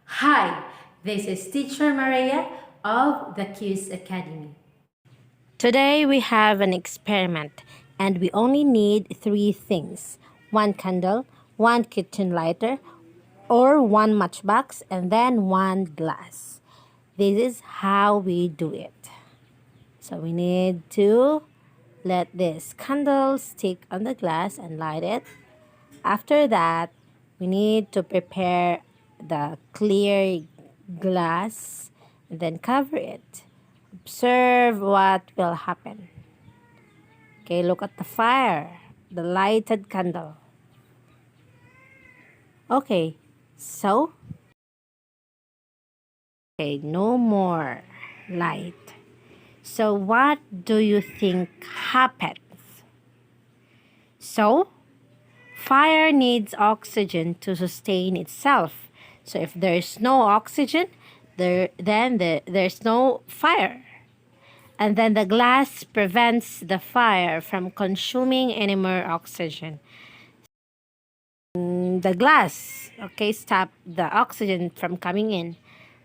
Hi, this is Teacher Maria of TheQsAcademy. Today we have an experiment and we only need 3 things. 1 candle, 1 kitchen lighter, or 1 matchbox, and then 1 glass. This is how we do it. So we need to let this candle stick on the glass and light it. After that, we need to prepare the clear glass and then cover it. Observe what will happen. Okay, look at the fire, the lighted candle. Okay, so, okay, no more light. So what do you think happens? So, fire needs oxygen to sustain itself. So if there's no oxygen, there's no fire. And then the glass prevents the fire from consuming any more oxygen. The glass, okay, stop the oxygen from coming in.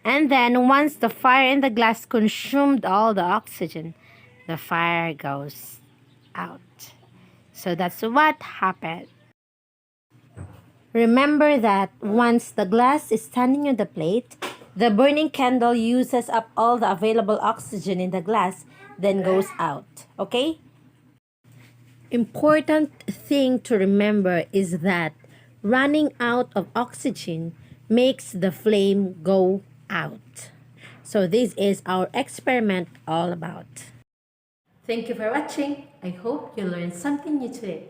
And then once the fire in the glass consumed all the oxygen, the fire goes out. So that's what happened. Remember that once the glass is standing on the plate, the burning candle uses up all the available oxygen in the glass, then goes out. Okay? Important thing to remember is that running out of oxygen makes the flame go out. So this is our experiment all about. Thank you for watching. I hope you learned something new today.